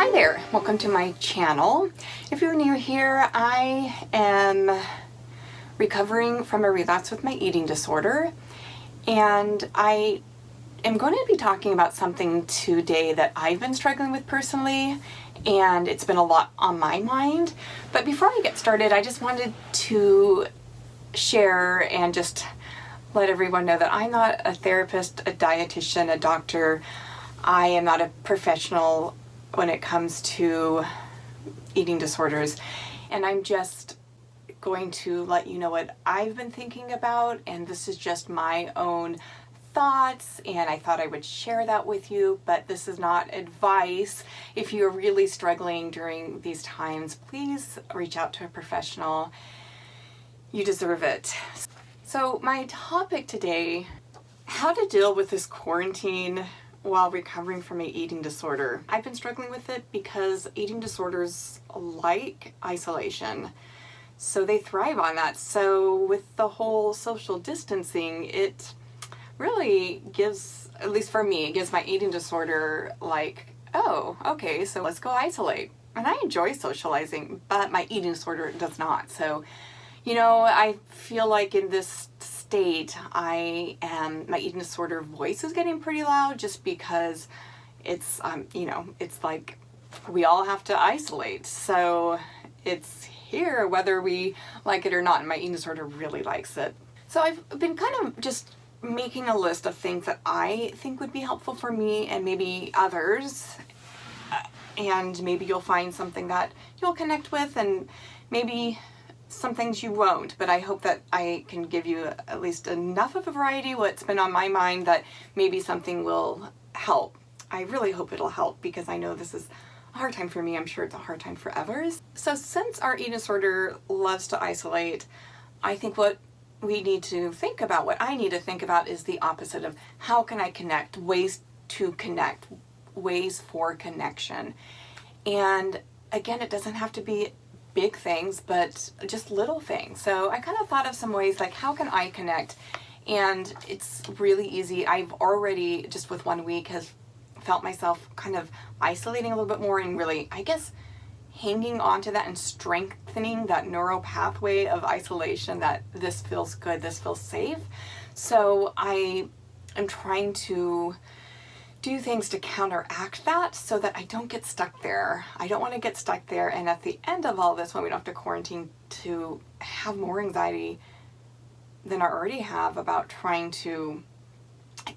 Hi there, welcome to my channel. If you're new here, I am recovering from a relapse with my eating disorder, and I am going to be talking about something today that I've been struggling with personally, and it's been a lot on my mind. But before I get started, I just wanted to share and just let everyone know that I'm not a therapist, a dietitian, a doctor. I am not a professional when it comes to eating disorders, and I'm just going to let you know what I've been thinking about, and this is just my own thoughts, and I thought I would share that with you, but this is not advice. If you're really struggling during these times, please reach out to a professional. You deserve it. So my topic today, how to deal with this quarantine while recovering from an eating disorder. I've been struggling with it because eating disorders like isolation, so they thrive on that. So with the whole social distancing, it really gives, at least for me, it gives my eating disorder like, oh, okay, so let's go isolate. And I enjoy socializing, but my eating disorder does not. So, you know, I feel like in this state, my eating disorder voice is getting pretty loud just because it's, you know, it's like we all have to isolate. So it's here whether we like it or not, and my eating disorder really likes it. So I've been kind of just making a list of things that I think would be helpful for me and maybe others, and maybe you'll find something that you'll connect with, and maybe some things you won't, but I hope that I can give you at least enough of a variety what's been on my mind that maybe something will help. I really hope it'll help because I know this is a hard time for me. I'm sure it's a hard time for others. So since our eating disorder loves to isolate, I think what we need to think about, what I need to think about, is the opposite of how can I connect, ways to connect, ways for connection. And again, it doesn't have to be big things, but just little things. So I kind of thought of some ways like, how can I connect? And it's really easy. I've already, just with 1 week, has felt myself kind of isolating a little bit more and really, I guess, hanging on to that and strengthening that neural pathway of isolation, that this feels good, this feels safe. So I am trying to do things to counteract that so that I don't get stuck there. I don't want to get stuck there, and at the end of all this, when we don't have to quarantine, to have more anxiety than I already have about trying to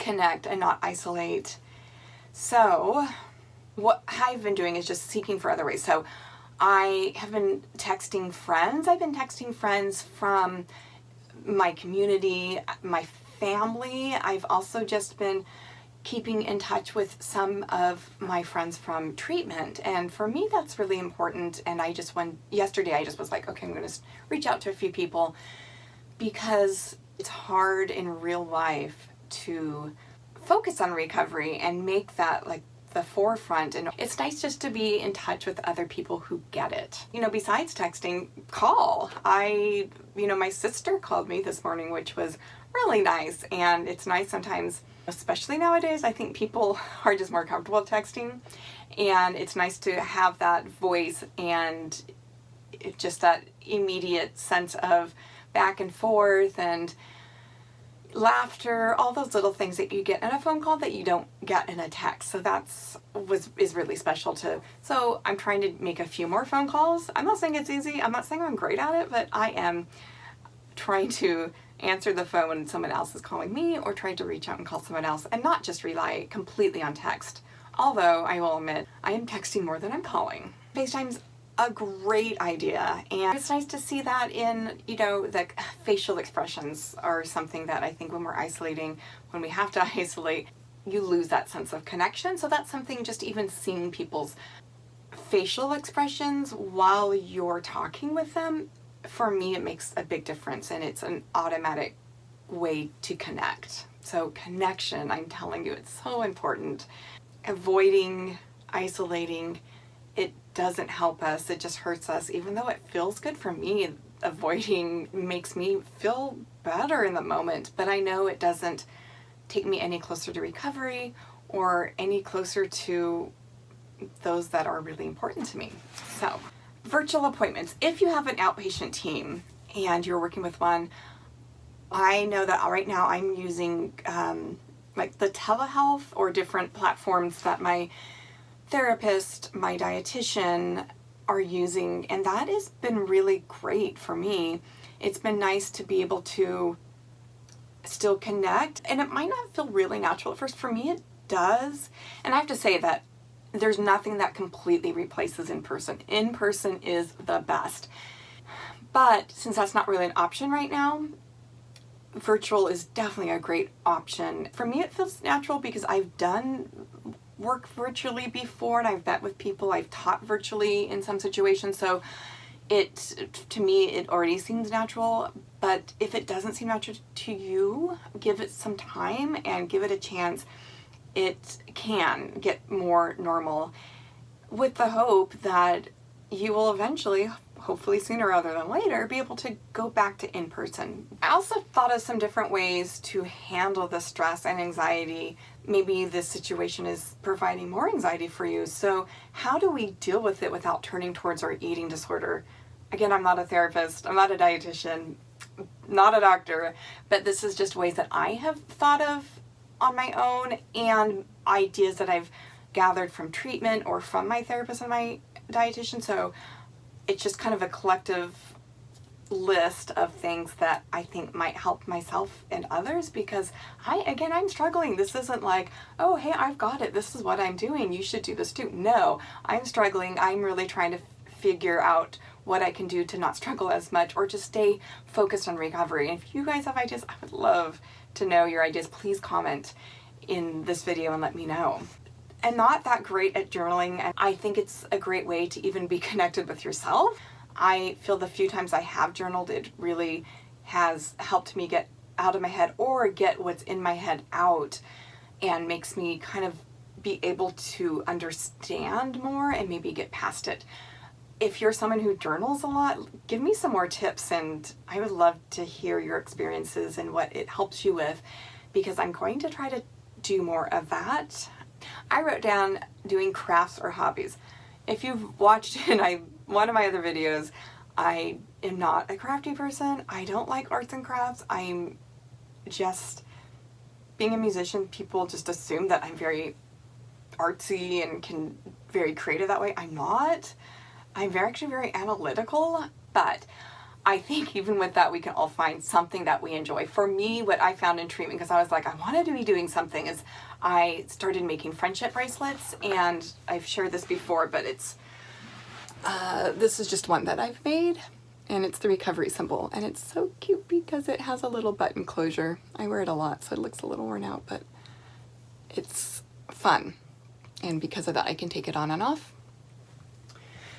connect and not isolate. So what I've been doing is just seeking for other ways. So I have been texting friends. I've been texting friends from my community, my family. I've also just been keeping in touch with some of my friends from treatment, and for me that's really important. And yesterday I just was like, okay, I'm going to reach out to a few people because it's hard in real life to focus on recovery and make that like the forefront, and it's nice just to be in touch with other people who get it. You know, besides texting, call. My sister called me this morning, which was really nice, and it's nice sometimes, especially nowadays, I think people are just more comfortable texting, and it's nice to have that voice and just that immediate sense of back and forth and laughter, all those little things that you get in a phone call that you don't get in a text. So is really special too. So I'm trying to make a few more phone calls. I'm not saying it's easy. I'm not saying I'm great at it, but I am trying to answer the phone when someone else is calling me, or trying to reach out and call someone else and not just rely completely on text. Although I will admit, I am texting more than I'm calling. FaceTime's a great idea, and it's nice to see that in, the facial expressions are something that I think when we're isolating, when we have to isolate, you lose that sense of connection. So that's something, just even seeing people's facial expressions while you're talking with them, for me it makes a big difference, and it's an automatic way to connect. So connection, I'm telling you, it's so important. Avoiding, isolating, it doesn't help us, it just hurts us. Even though it feels good for me, avoiding makes me feel better in the moment, but I know it doesn't take me any closer to recovery or any closer to those that are really important to me. So, virtual appointments. If you have an outpatient team and you're working with one, I know that right now I'm using like the telehealth or different platforms that my therapist, my dietitian are using, and that has been really great for me. It's been nice to be able to still connect, and it might not feel really natural at first. For me, it does. And I have to say that there's nothing that completely replaces in person. In person is the best. But since that's not really an option right now, virtual is definitely a great option. For me, it feels natural because I've done work virtually before, and I've met with people, I've taught virtually in some situations, so to me, it already seems natural. But if it doesn't seem natural to you, give it some time and give it a chance. It can get more normal, with the hope that you will eventually, hopefully sooner rather than later, be able to go back to in-person. I also thought of some different ways to handle the stress and anxiety. Maybe this situation is providing more anxiety for you. So how do we deal with it without turning towards our eating disorder? Again, I'm not a therapist, I'm not a dietitian, not a doctor, but this is just ways that I have thought of on my own, and ideas that I've gathered from treatment or from my therapist and my dietitian. So it's just kind of a collective list of things that I think might help myself and others, because I'm struggling. This isn't like, oh, hey, I've got it, this is what I'm doing, you should do this too. No, I'm struggling. I'm really trying to figure out what I can do to not struggle as much or to stay focused on recovery. And if you guys have ideas, I would love to know your ideas. Please comment in this video and let me know. I'm not that great at journaling, and I think it's a great way to even be connected with yourself. I feel the few times I have journaled, it really has helped me get out of my head or get what's in my head out, and makes me kind of be able to understand more and maybe get past it. If you're someone who journals a lot, give me some more tips, and I would love to hear your experiences and what it helps you with, because I'm going to try to do more of that. I wrote down doing crafts or hobbies. If you've watched in one of my other videos, I am not a crafty person. I don't like arts and crafts. I'm just, being a musician, people just assume that I'm very artsy and very creative that way. I'm not. I'm actually very analytical, but I think even with that, we can all find something that we enjoy. For me, what I found in treatment, because I was like, I wanted to be doing something, is I started making friendship bracelets, and I've shared this before, but this is just one that I've made, and it's the recovery symbol, and it's so cute because it has a little button closure. I wear it a lot, so it looks a little worn out, but it's fun, and because of that, I can take it on and off.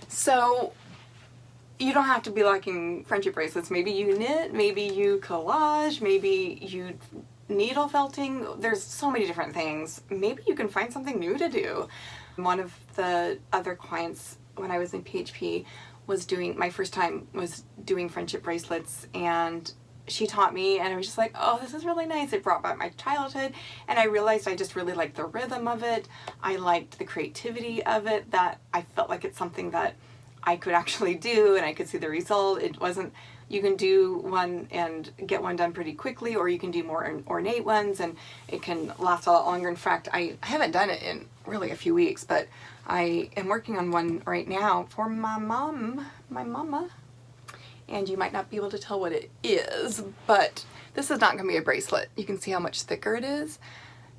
So you don't have to be liking friendship bracelets. Maybe you knit, maybe you collage, maybe you needle felting. There's so many different things. Maybe you can find something new to do. One of the other clients when I was in PHP was my first time was doing friendship bracelets, and she taught me, and I was just like, oh, this is really nice. It brought back my childhood, and I realized I just really liked the rhythm of it. I liked the creativity of it, that I felt like it's something that I could actually do, and I could see the result. It wasn't, you can do one and get one done pretty quickly, or you can do more ornate ones, and it can last a lot longer. In fact, I haven't done it in really a few weeks, but I am working on one right now for my mama, and you might not be able to tell what it is, but this is not going to be a bracelet. You can see how much thicker it is,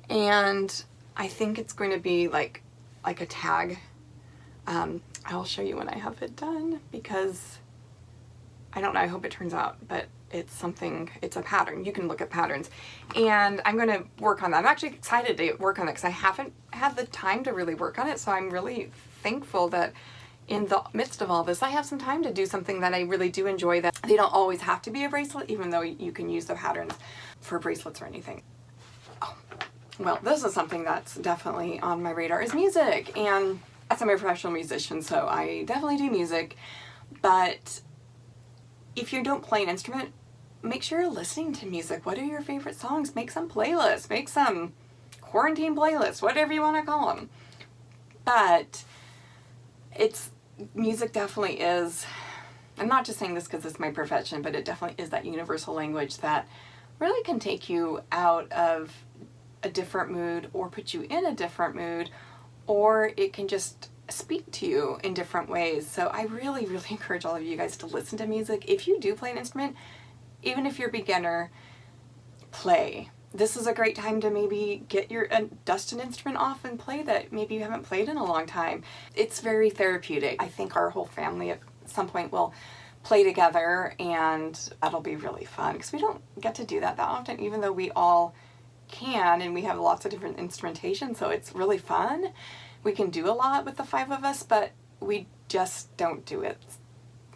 and I think it's going to be like a tag. I'll show you when I have it done, because I don't know, I hope it turns out, but it's a pattern. You can look at patterns, and I'm going to work on that. I'm actually excited to work on it because I haven't had the time to really work on it, so I'm really thankful that in the midst of all this, I have some time to do something that I really do enjoy, that they don't always have to be a bracelet, even though you can use the patterns for bracelets or anything. Oh, well, this is something that's definitely on my radar, is music, and I'm a professional musician, so I definitely do music, but if you don't play an instrument, make sure you're listening to music. What are your favorite songs? Make some playlists, make some quarantine playlists, whatever you want to call them. But music definitely is, I'm not just saying this because it's my profession, but it definitely is that universal language that really can take you out of a different mood or put you in a different mood, or it can just speak to you in different ways. So I really, really encourage all of you guys to listen to music. If you do play an instrument, even if you're a beginner, play. This is a great time to maybe get dust an instrument off and play that maybe you haven't played in a long time. It's very therapeutic. I think our whole family at some point will play together, and that'll be really fun because we don't get to do that often, even though we all can, and we have lots of different instrumentation, so it's really fun. We can do a lot with the 5 of us, but we just don't do it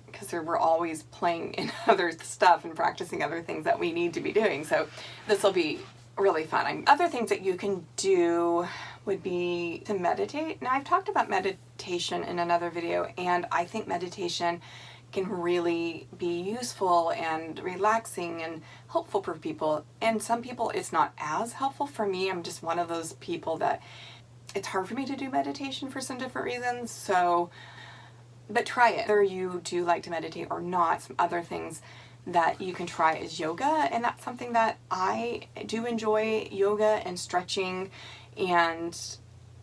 because we're always playing in other stuff and practicing other things that we need to be doing. So this will be really fun. Other things that you can do would be to meditate. Now, I've talked about meditation in another video, and I think meditation can really be useful and relaxing and helpful for people. And some people it's not as helpful. For me, I'm just one of those people that it's hard for me to do meditation for some different reasons. So, but try it. Whether you do like to meditate or not, some other things that you can try is yoga, and that's something that I do enjoy, yoga and stretching. And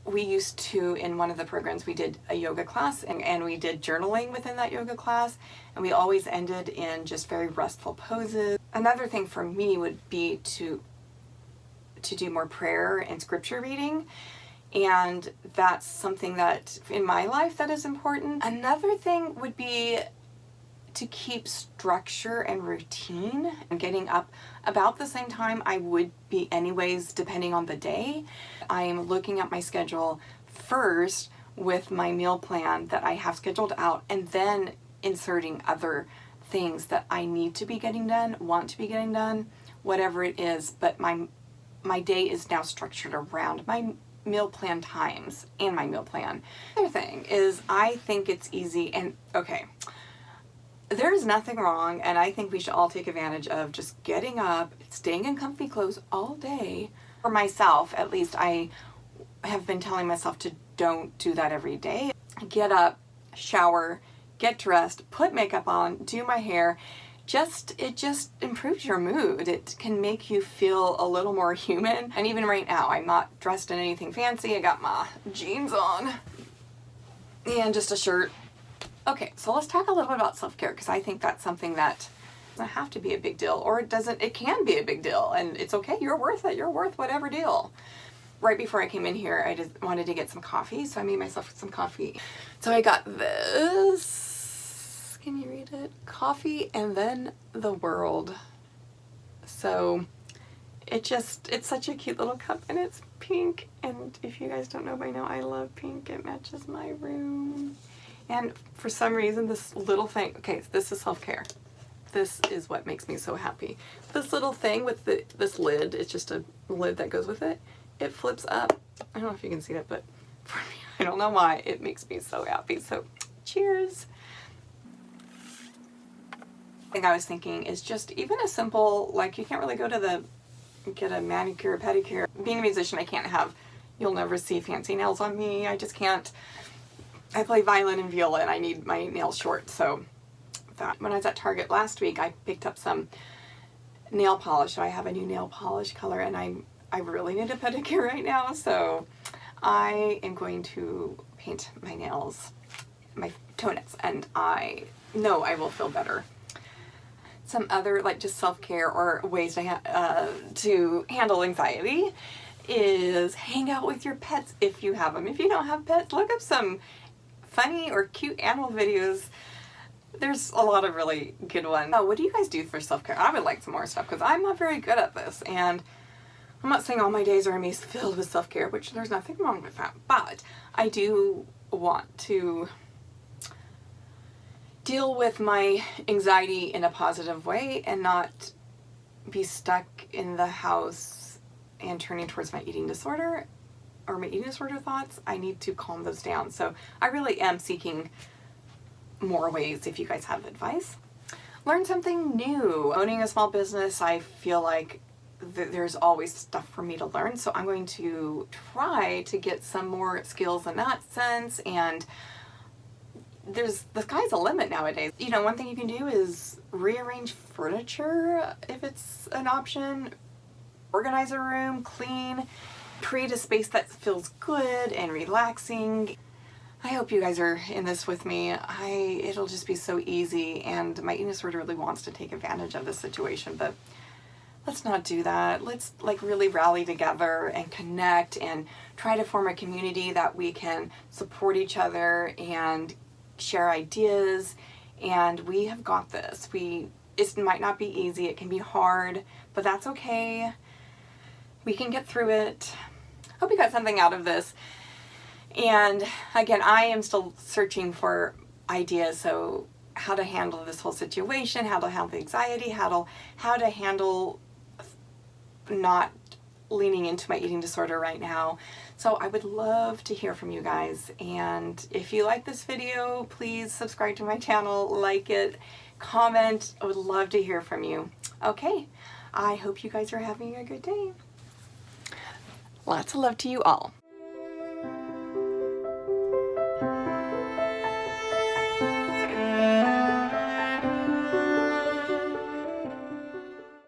we used to, in one of the programs, we did a yoga class, and we did journaling within that yoga class, and we always ended in just very restful poses. Another thing for me would be to do more prayer and scripture reading, and that's something that in my life that is important. Another thing would be to keep structure and routine, and getting up about the same time I would be anyways, depending on the day. I am looking at my schedule first with my meal plan that I have scheduled out, and then inserting other things that I need to be getting done, want to be getting done, whatever it is. But my day is now structured around my meal plan times and my meal plan. Other thing is, I think it's easy, and okay, there's nothing wrong, and I think we should all take advantage of just getting up, staying in comfy clothes all day. For myself, at least, I have been telling myself to don't do that every day. Get up, shower, get dressed, put makeup on, do my hair. It just improves your mood. It can make you feel a little more human. And even right now, I'm not dressed in anything fancy. I got my jeans on and just a shirt. Okay, so let's talk a little bit about self-care, because I think that's something that doesn't have to be a big deal, or it can be a big deal, and it's okay. You're worth it. You're worth whatever deal. Right before I came in here, I just wanted to get some coffee, so I made myself some coffee. So I got this, can you read it? Coffee and then the world. So it's such a cute little cup, and it's pink, and if you guys don't know by now, I love pink. It matches my room. And for some reason, this little thing, okay, this is self-care. This is what makes me so happy. This little thing with this lid, it's just a lid that goes with it. It flips up. I don't know if you can see that, but for me, I don't know why, it makes me so happy. So, cheers. The thing I was thinking is just even a simple, like, you can't really go to get a manicure or pedicure. Being a musician, you'll never see fancy nails on me. I just can't. I play violin and viola, and I need my nails short, so that. When I was at Target last week, I picked up some nail polish. So I have a new nail polish color, and I really need a pedicure right now, so I am going to paint my nails, my toenails, and I know I will feel better. Some other, like, just self-care or ways to handle anxiety is hang out with your pets if you have them. If you don't have pets, look up some funny or cute animal videos. There's a lot of really good ones. Oh, what do you guys do for self-care? I would like some more stuff, because I'm not very good at this, and I'm not saying all my days are filled with self-care, which there's nothing wrong with that, but I do want to deal with my anxiety in a positive way and not be stuck in the house and turning towards my eating disorder or my eating disorder thoughts. I need to calm those down. So I really am seeking more ways if you guys have advice. Learn something new. Owning a small business, I feel like there's always stuff for me to learn. So I'm going to try to get some more skills in that sense, and the sky's the limit nowadays. You know, one thing you can do is rearrange furniture if it's an option, organize a room, clean, create a space that feels good and relaxing. I hope you guys are in this with me. It'll just be so easy, and my eating disorder really wants to take advantage of this situation, but let's not do that. Let's like really rally together and connect and try to form a community that we can support each other and share ideas, and we have got this. It might not be easy, it can be hard, but that's okay. We can get through it. Hope you got something out of this. And again, I am still searching for ideas, so how to handle this whole situation, how to handle the anxiety, how to handle not leaning into my eating disorder right now. So I would love to hear from you guys, and if you like this video, please subscribe to my channel, like it, comment. I would love to hear from you. Okay, I hope you guys are having a good day. Lots of love to you all.